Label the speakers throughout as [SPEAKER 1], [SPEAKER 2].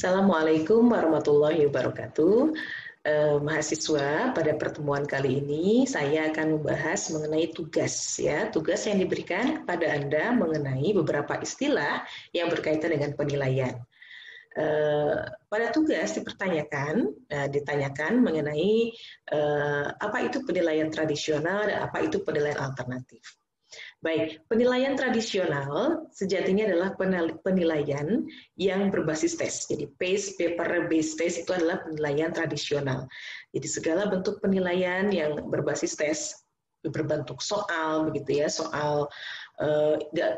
[SPEAKER 1] Assalamualaikum warahmatullahi wabarakatuh. Mahasiswa, pada pertemuan kali ini saya akan membahas mengenai tugas, ya, tugas yang diberikan kepada Anda mengenai beberapa istilah yang berkaitan dengan penilaian. Pada tugas ditanyakan mengenai apa itu penilaian tradisional dan apa itu penilaian alternatif. Baik, penilaian tradisional sejatinya adalah penilaian yang berbasis tes. Jadi paper based test itu adalah penilaian tradisional. Jadi segala bentuk penilaian yang berbasis tes berbentuk soal begitu ya, soal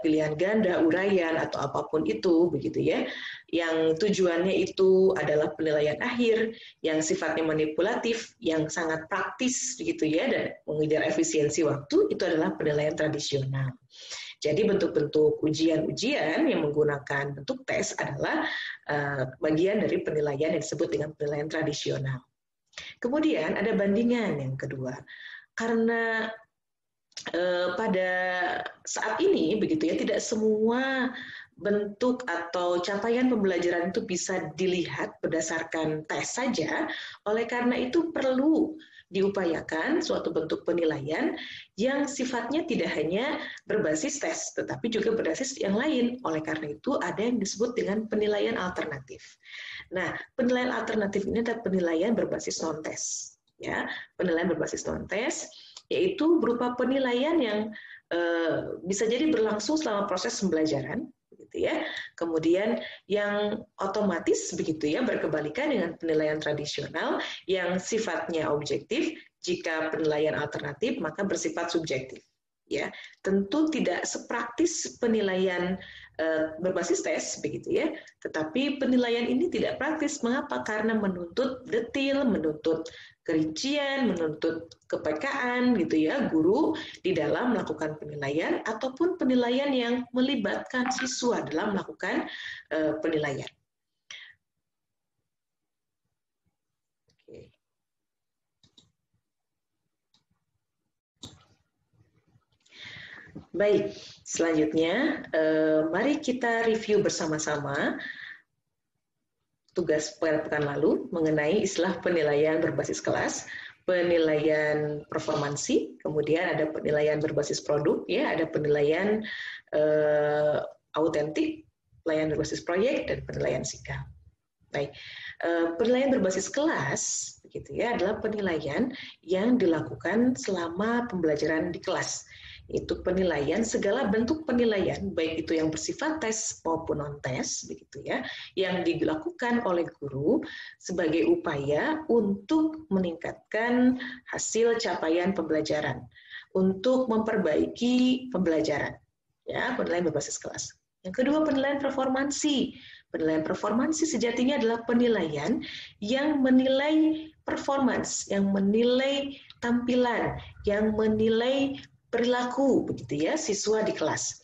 [SPEAKER 1] pilihan ganda, uraian atau apapun itu begitu ya, yang tujuannya itu adalah penilaian akhir yang sifatnya manipulatif, yang sangat praktis begitu ya, dan mengejar efisiensi waktu, itu adalah penilaian tradisional. Jadi bentuk-bentuk ujian-ujian yang menggunakan bentuk tes adalah bagian dari penilaian yang disebut dengan penilaian tradisional. Kemudian ada bandingan yang kedua. Karena pada saat ini begitu ya, tidak semua bentuk atau capaian pembelajaran itu bisa dilihat berdasarkan tes saja. Oleh karena itu perlu diupayakan suatu bentuk penilaian yang sifatnya tidak hanya berbasis tes, tetapi juga berbasis yang lain. Oleh karena itu ada yang disebut dengan penilaian alternatif. Nah, penilaian alternatif ini adalah penilaian berbasis non-tes. Ya, penilaian berbasis non-tes yaitu berupa penilaian yang bisa jadi berlangsung selama proses pembelajaran, begitu ya. Kemudian yang otomatis begitu ya, berkebalikan dengan penilaian tradisional yang sifatnya objektif. Jika penilaian alternatif maka bersifat subjektif. Ya, tentu tidak sepraktis penilaian berbasis tes begitu ya, tetapi penilaian ini tidak praktis. Mengapa? Karena menuntut detail, menuntut kerincian, menuntut kepekaan gitu ya guru di dalam melakukan penilaian ataupun penilaian yang melibatkan siswa dalam melakukan penilaian. Baik, selanjutnya mari kita review bersama-sama tugas pekan lalu mengenai istilah penilaian berbasis kelas, penilaian performansi, kemudian ada penilaian berbasis produk, ya, ada penilaian autentik, penilaian berbasis proyek, dan penilaian sikap. Baik, penilaian berbasis kelas, begitu ya, adalah penilaian yang dilakukan selama pembelajaran di kelas. Itu penilaian, segala bentuk penilaian, baik itu yang bersifat tes maupun non-tes, begitu ya, yang dilakukan oleh guru sebagai upaya untuk meningkatkan hasil capaian pembelajaran, untuk memperbaiki pembelajaran, ya, penilaian berbasis kelas. Yang kedua, penilaian performansi. Penilaian performansi sejatinya adalah penilaian yang menilai performance, yang menilai tampilan, yang menilai perilaku begitu ya siswa di kelas.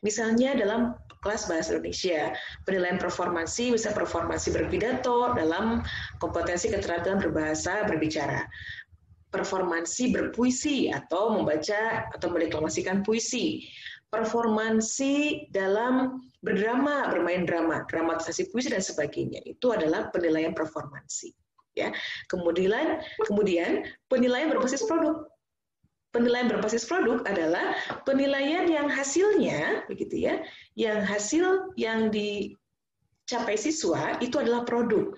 [SPEAKER 1] Misalnya dalam kelas bahasa Indonesia, penilaian performansi bisa performansi berpidato dalam kompetensi keterampilan berbahasa berbicara, performansi berpuisi atau membaca atau mendeklamasikan puisi, performansi dalam berdrama, bermain drama, dramatisasi puisi dan sebagainya. Itu adalah penilaian performansi. Ya. Kemudian penilaian berbasis produk. Penilaian berbasis produk adalah penilaian yang hasilnya, begitu ya, yang hasil yang dicapai siswa itu adalah produk.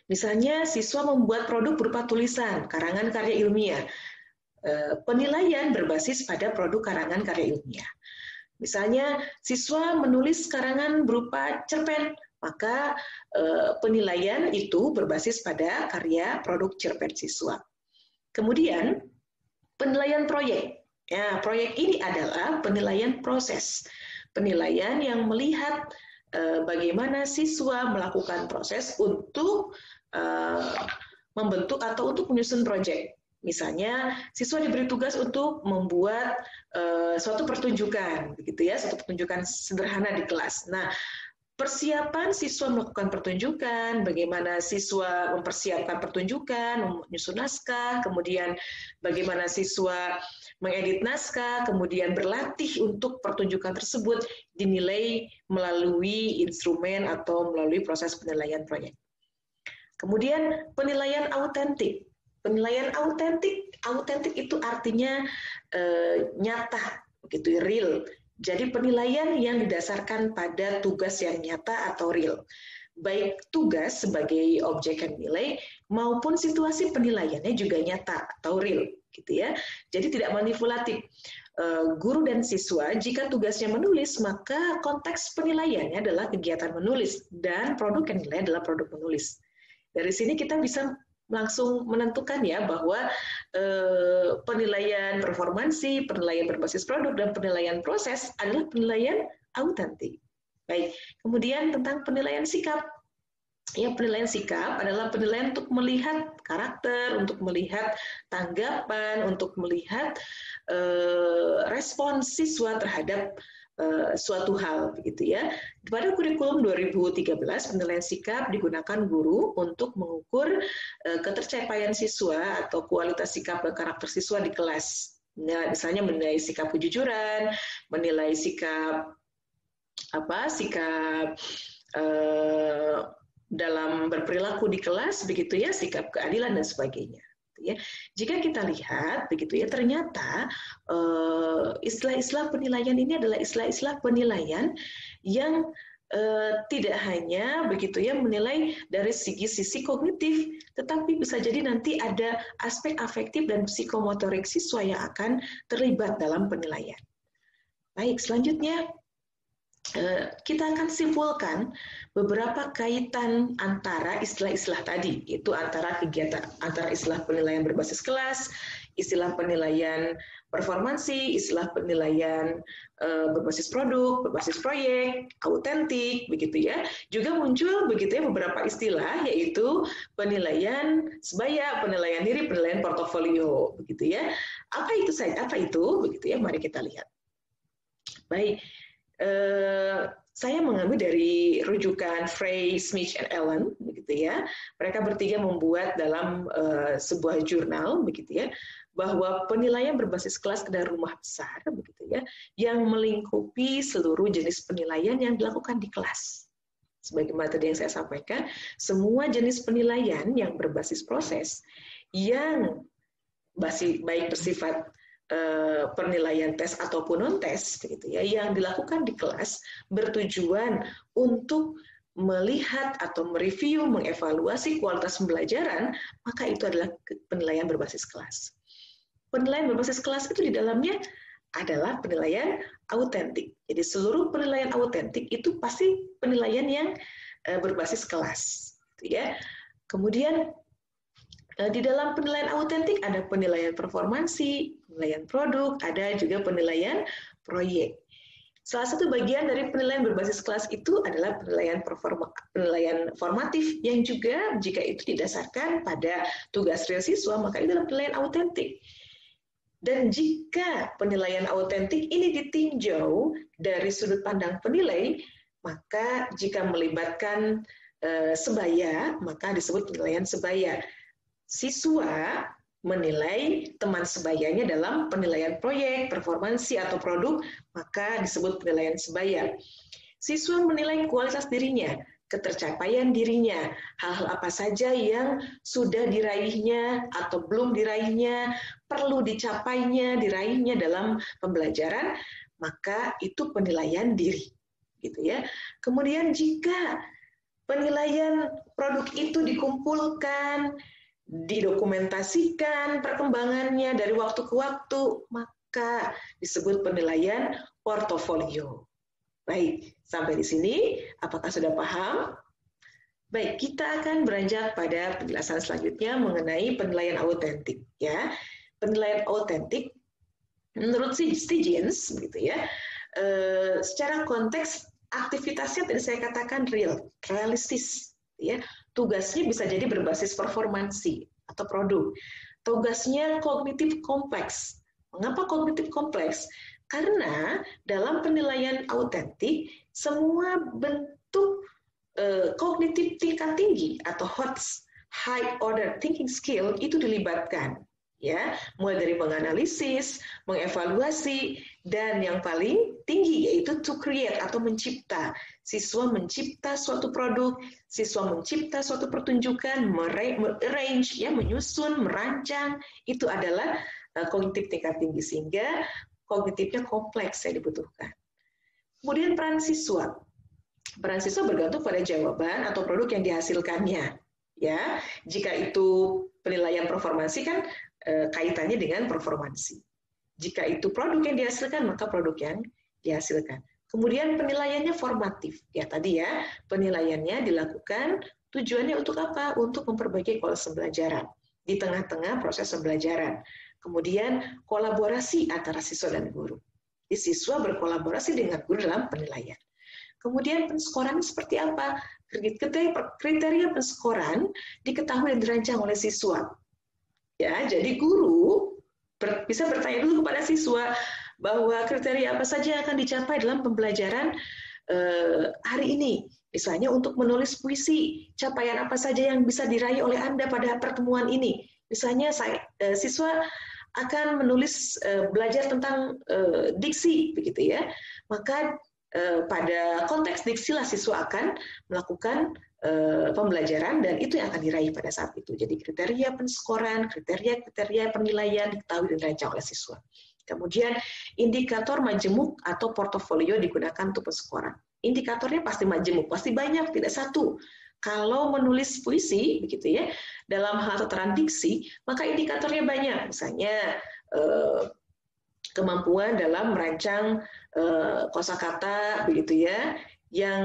[SPEAKER 1] Misalnya siswa membuat produk berupa tulisan, karangan karya ilmiah. Penilaian berbasis pada produk karangan karya ilmiah. Misalnya siswa menulis karangan berupa cerpen, maka penilaian itu berbasis pada karya produk cerpen siswa. Kemudian penilaian proyek. Ya, proyek ini adalah penilaian proses. Penilaian yang melihat bagaimana siswa melakukan proses untuk membentuk atau untuk menyusun proyek. Misalnya, siswa diberi tugas untuk membuat suatu pertunjukan, begitu ya, suatu pertunjukan sederhana di kelas. Nah, persiapan siswa melakukan pertunjukan, bagaimana siswa mempersiapkan pertunjukan, menyusun naskah, kemudian bagaimana siswa mengedit naskah, kemudian berlatih untuk pertunjukan tersebut dinilai melalui instrumen atau melalui proses penilaian proyek. Kemudian penilaian autentik. Penilaian autentik itu artinya nyata, begitu, real. Jadi penilaian yang didasarkan pada tugas yang nyata atau real. Baik tugas sebagai objek yang dinilai maupun situasi penilaiannya juga nyata atau real, gitu ya. Jadi tidak manipulatif. Guru dan siswa jika tugasnya menulis, maka konteks penilaiannya adalah kegiatan menulis dan produk yang dinilai adalah produk menulis. Dari sini kita bisa langsung menentukan ya bahwa penilaian performansi, penilaian berbasis produk, dan penilaian proses adalah penilaian autentik. Baik, kemudian tentang penilaian sikap. Ya, penilaian sikap adalah penilaian untuk melihat karakter, untuk melihat tanggapan, untuk melihat respons siswa terhadap suatu hal, begitu ya. Pada kurikulum 2013, penilaian sikap digunakan guru untuk mengukur ketercapaian siswa atau kualitas sikap dan karakter siswa di kelas. Nah, misalnya menilai sikap kejujuran, menilai sikap dalam berperilaku di kelas, begitu ya, sikap keadilan dan sebagainya. Ya. Jika kita lihat, begitu ya, ternyata istilah-istilah penilaian ini adalah istilah-istilah penilaian yang tidak hanya begitu ya menilai dari sisi kognitif, tetapi bisa jadi nanti ada aspek afektif dan psikomotorik siswa yang akan terlibat dalam penilaian. Baik, selanjutnya kita akan simpulkan beberapa kaitan antara istilah-istilah tadi, yaitu antara istilah penilaian berbasis kelas, istilah penilaian performansi, istilah penilaian berbasis produk, berbasis proyek, autentik, begitu ya. Juga muncul begitu ya beberapa istilah, yaitu penilaian sebaya, penilaian diri, penilaian portofolio, begitu ya. Apa itu? Begitu ya. Mari kita lihat. Baik. Saya mengambil dari rujukan Frey, Smith, and Allen, begitu ya. Mereka bertiga membuat dalam sebuah jurnal, begitu ya, bahwa penilaian berbasis kelas adalah rumah besar, begitu ya, yang melingkupi seluruh jenis penilaian yang dilakukan di kelas. Sebagaimana tadi yang saya sampaikan, semua jenis penilaian yang berbasis proses, yang baik bersifat penilaian tes ataupun non-tes, gitu ya, yang dilakukan di kelas bertujuan untuk melihat atau mereview, mengevaluasi kualitas pembelajaran, maka itu adalah penilaian berbasis kelas. Penilaian berbasis kelas itu di dalamnya adalah penilaian autentik. Jadi seluruh penilaian autentik itu pasti penilaian yang berbasis kelas, gitu ya. Kemudian di dalam penilaian autentik ada penilaian performansi, penilaian produk, ada juga penilaian proyek. Salah satu bagian dari penilaian berbasis kelas itu adalah penilaian formatif yang juga jika itu didasarkan pada tugas real siswa, maka itu adalah penilaian autentik. Dan jika penilaian autentik ini ditinjau dari sudut pandang penilai, maka jika melibatkan sebaya, maka disebut penilaian sebaya. Siswa menilai teman sebayanya dalam penilaian proyek, performansi, atau produk, maka disebut penilaian sebaya. Siswa menilai kualitas dirinya, ketercapaian dirinya, hal-hal apa saja yang sudah diraihnya atau belum diraihnya, perlu dicapainya, diraihnya dalam pembelajaran, maka itu penilaian diri, gitu ya. Kemudian jika penilaian produk itu dikumpulkan, didokumentasikan perkembangannya dari waktu ke waktu, maka disebut penilaian portofolio. Baik, sampai di sini apakah sudah paham? Baik, kita akan beranjak pada penjelasan selanjutnya mengenai penilaian autentik, ya. Penilaian autentik menurut Stiggins, gitu ya. Secara konteks aktivitasnya tadi saya katakan realistis, ya. Tugasnya bisa jadi berbasis performansi atau produk. Tugasnya kognitif kompleks. Mengapa kognitif kompleks? Karena dalam penilaian autentik, semua bentuk kognitif tingkat tinggi atau high order thinking skill itu dilibatkan. ya, mulai dari menganalisis, mengevaluasi, dan yang paling tinggi yaitu to create atau mencipta. Siswa mencipta suatu produk, siswa mencipta suatu pertunjukan, arrange, ya, menyusun, merancang, itu adalah kognitif tingkat tinggi, sehingga kognitifnya kompleks yang dibutuhkan. Kemudian peran siswa. Peran siswa bergantung pada jawaban atau produk yang dihasilkannya. Ya, jika itu penilaian performansi kan kaitannya dengan performansi. Jika itu produk yang dihasilkan, maka produk yang dihasilkan. Kemudian penilaiannya formatif. Ya, tadi ya, penilaiannya dilakukan tujuannya untuk apa? Untuk memperbaiki kualitas pembelajaran di tengah-tengah proses pembelajaran. Kemudian kolaborasi antara siswa dan guru. Siswa berkolaborasi dengan guru dalam penilaian. Kemudian penskoran seperti apa? Kriteria penskoran diketahui dan dirancang oleh siswa. Ya, jadi guru bisa bertanya dulu kepada siswa bahwa kriteria apa saja yang akan dicapai dalam pembelajaran hari ini. Misalnya untuk menulis puisi, capaian apa saja yang bisa diraih oleh Anda pada pertemuan ini. Misalnya siswa akan menulis belajar tentang diksi, begitu ya. Maka pada konteks diksilah siswa akan melakukan pembelajaran dan itu yang akan diraih pada saat itu. Jadi kriteria penskoran, kriteria penilaian diketahui dan dirancang oleh siswa. Kemudian indikator majemuk atau portofolio digunakan untuk penskoran. Indikatornya pasti majemuk, pasti banyak, tidak satu. Kalau menulis puisi, begitu ya, dalam hal tataran diksi, maka indikatornya banyak. Misalnya kemampuan dalam merancang kosakata, begitu ya, yang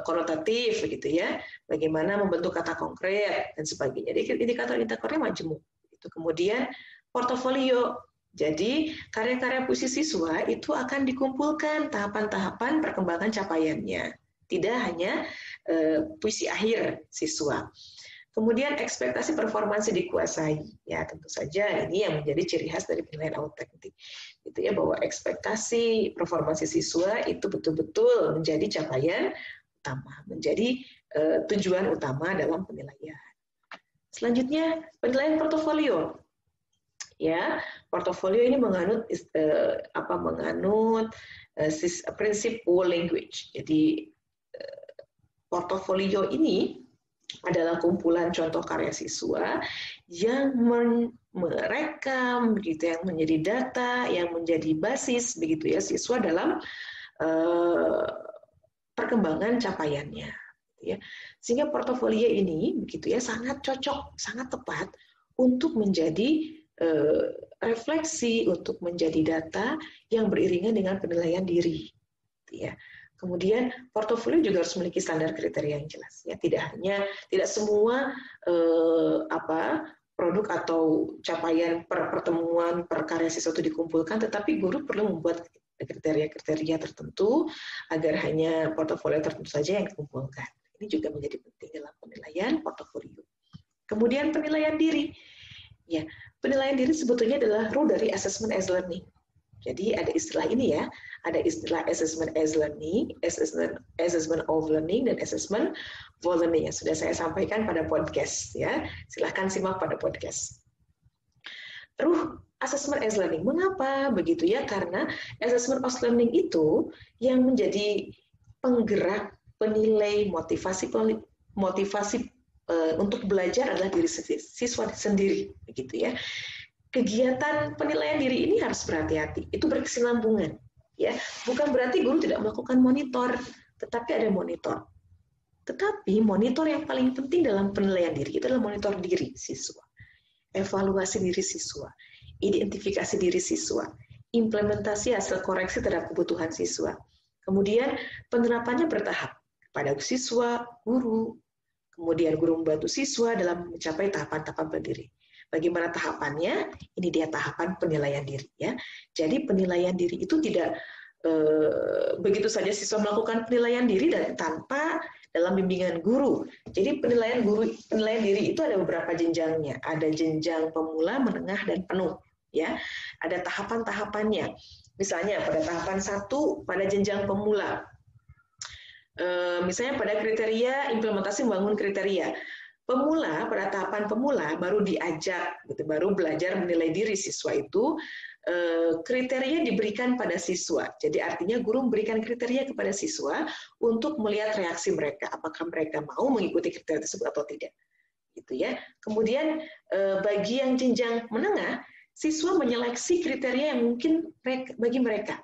[SPEAKER 1] konotatif, begitu ya, bagaimana membentuk kata konkret dan sebagainya. Jadi indikator-indikatornya majemuk. Gitu. Kemudian portofolio. Jadi karya-karya puisi siswa itu akan dikumpulkan tahapan-tahapan perkembangan capaiannya. Tidak hanya puisi akhir siswa. Kemudian ekspektasi performansi dikuasai. Ya, tentu saja ini yang menjadi ciri khas dari penilaian autentik. Itu ya, bahwa ekspektasi performansi siswa itu betul-betul menjadi capaian utama, menjadi tujuan utama dalam penilaian. Selanjutnya, penilaian portofolio. Ya, portofolio ini menganut prinsip whole language. Jadi portofolio ini adalah kumpulan contoh karya siswa yang merekam, begitu, yang menjadi data, yang menjadi basis, begitu ya, siswa dalam perkembangan capaiannya. Ya. Sehingga portofolio ini, begitu ya, sangat cocok, sangat tepat untuk menjadi refleksi, untuk menjadi data yang beriringan dengan penilaian diri. Ya. Kemudian portofolio juga harus memiliki standar kriteria yang jelas. Ya, tidak semua produk atau capaian per pertemuan per karya siswa itu dikumpulkan, tetapi guru perlu membuat kriteria-kriteria tertentu agar hanya portofolio tertentu saja yang dikumpulkan. Ini juga menjadi penting dalam penilaian portofolio. Kemudian penilaian diri. Ya, penilaian diri sebetulnya adalah root dari assessment as learning. Jadi ada istilah ini ya, ada istilah assessment as learning, assessment of learning, dan assessment for learning yang sudah saya sampaikan pada podcast ya. Silahkan simak pada podcast. Terus assessment as learning, mengapa begitu ya? Karena assessment as learning itu yang menjadi penggerak, penilai, motivasi untuk belajar adalah diri siswa sendiri, begitu ya. Kegiatan penilaian diri ini harus berhati-hati, itu berkesinambungan, ya. Bukan berarti guru tidak melakukan monitor, tetapi ada monitor. Tetapi monitor yang paling penting dalam penilaian diri itu adalah monitor diri siswa, evaluasi diri siswa, identifikasi diri siswa, implementasi hasil koreksi terhadap kebutuhan siswa. Kemudian penerapannya bertahap pada siswa, guru, kemudian guru membantu siswa dalam mencapai tahapan-tahapan berdiri. Bagaimana tahapannya? Ini dia tahapan penilaian diri ya. Jadi penilaian diri itu tidak begitu saja siswa melakukan penilaian diri dan tanpa dalam bimbingan guru. Jadi penilaian diri itu ada beberapa jenjangnya. Ada jenjang pemula, menengah, dan penuh ya. Ada tahapan-tahapannya. Misalnya pada tahapan 1 pada jenjang pemula. Misalnya pada kriteria implementasi membangun kriteria. pada tahapan pemula baru diajak, gitu, baru belajar menilai diri siswa itu, kriteria diberikan pada siswa. Jadi artinya guru memberikan kriteria kepada siswa untuk melihat reaksi mereka, apakah mereka mau mengikuti kriteria tersebut atau tidak. Gitu ya. Kemudian bagi yang jenjang menengah, siswa menyeleksi kriteria yang mungkin bagi mereka.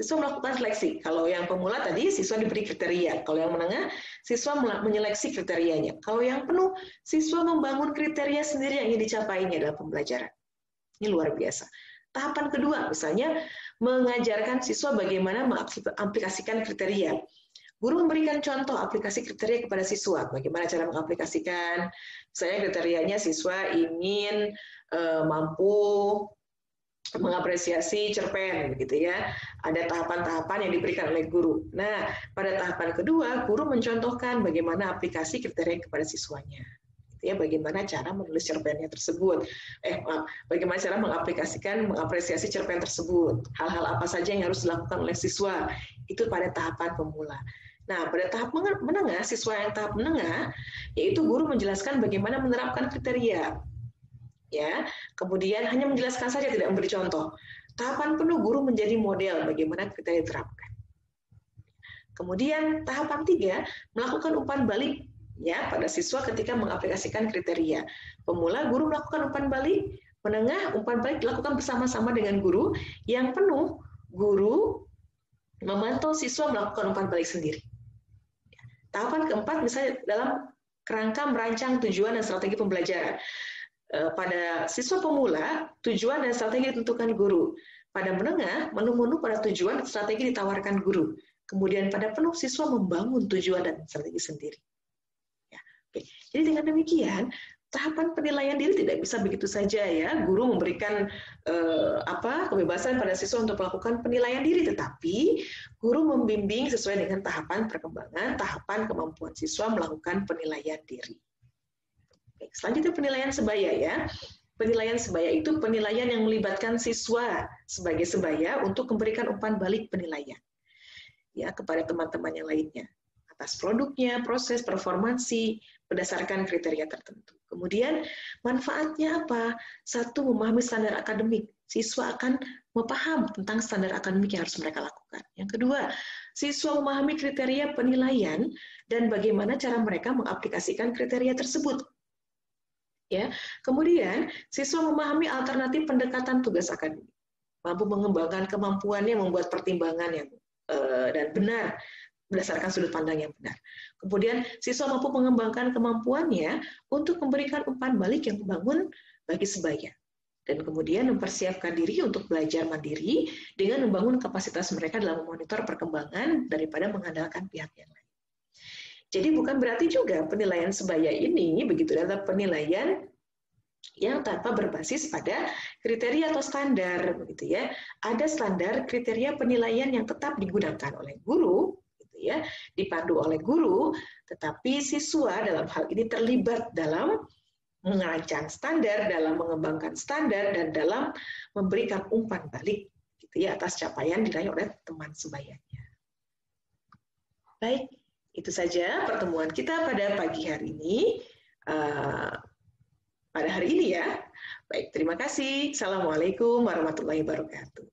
[SPEAKER 1] Siswa melakukan seleksi. Kalau yang pemula tadi, siswa diberi kriteria. Kalau yang menengah, siswa menyeleksi kriterianya. Kalau yang penuh, siswa membangun kriteria sendiri yang ingin dicapainya dalam pembelajaran. Ini luar biasa. Tahapan kedua, misalnya, mengajarkan siswa bagaimana mengaplikasikan kriteria. Guru memberikan contoh aplikasi kriteria kepada siswa. Bagaimana cara mengaplikasikan? Misalnya kriterianya siswa ingin mampu mengapresiasi cerpen, begitu ya. Ada tahapan-tahapan yang diberikan oleh guru. Nah, pada tahapan kedua, guru mencontohkan bagaimana aplikasi kriteria kepada siswanya. Ya, bagaimana cara menulis cerpennya tersebut. Bagaimana cara mengapresiasi cerpen tersebut. Hal-hal apa saja yang harus dilakukan oleh siswa. Itu pada tahapan pemula. Nah, pada tahap menengah, siswa yang tahap menengah, yaitu guru menjelaskan bagaimana menerapkan kriteria. Ya, kemudian hanya menjelaskan saja, tidak memberi contoh. Tahapan penuh, guru menjadi model bagaimana kriteria diterapkan. Kemudian tahapan 3, melakukan umpan balik ya pada siswa ketika mengaplikasikan kriteria. Pemula, guru melakukan umpan balik. Menengah, umpan balik dilakukan bersama-sama dengan guru. Yang penuh, guru memantau siswa melakukan umpan balik sendiri. Tahapan keempat, misalnya dalam kerangka merancang tujuan dan strategi pembelajaran. Pada siswa pemula, tujuan dan strategi ditentukan guru. Pada menengah, menu-menu pada tujuan dan strategi ditawarkan guru. Kemudian pada penuh, siswa membangun tujuan dan strategi sendiri. Ya, oke. Jadi dengan demikian, tahapan penilaian diri tidak bisa begitu saja ya. Guru memberikan kebebasan pada siswa untuk melakukan penilaian diri, tetapi guru membimbing sesuai dengan tahapan perkembangan, tahapan kemampuan siswa melakukan penilaian diri. Selanjutnya penilaian sebaya ya. Penilaian sebaya itu penilaian yang melibatkan siswa sebagai sebaya untuk memberikan umpan balik penilaian ya kepada teman-teman yang lainnya atas produknya, proses, performansi berdasarkan kriteria tertentu. Kemudian manfaatnya apa? Satu, memahami standar akademik. Siswa akan memaham tentang standar akademik yang harus mereka lakukan. Yang kedua, siswa memahami kriteria penilaian dan bagaimana cara mereka mengaplikasikan kriteria tersebut. Ya, kemudian siswa memahami alternatif pendekatan tugas akademik, mampu mengembangkan kemampuannya membuat pertimbangan yang dan benar berdasarkan sudut pandang yang benar. Kemudian siswa mampu mengembangkan kemampuannya untuk memberikan umpan balik yang membangun bagi sebaya, dan kemudian mempersiapkan diri untuk belajar mandiri dengan membangun kapasitas mereka dalam memonitor perkembangan daripada mengandalkan pihak yang lain. Jadi bukan berarti juga penilaian sebaya ini begitu adalah penilaian yang tanpa berbasis pada kriteria atau standar, begitu ya. Ada standar kriteria penilaian yang tetap digunakan oleh guru, gitu ya, dipandu oleh guru, tetapi siswa dalam hal ini terlibat dalam merancang standar, dalam mengembangkan standar, dan dalam memberikan umpan balik, gitu ya, atas capaian diraih oleh teman sebayanya. Baik. Itu saja pertemuan kita pada pagi hari ini, pada hari ini ya. Baik, terima kasih. Assalamualaikum warahmatullahi wabarakatuh.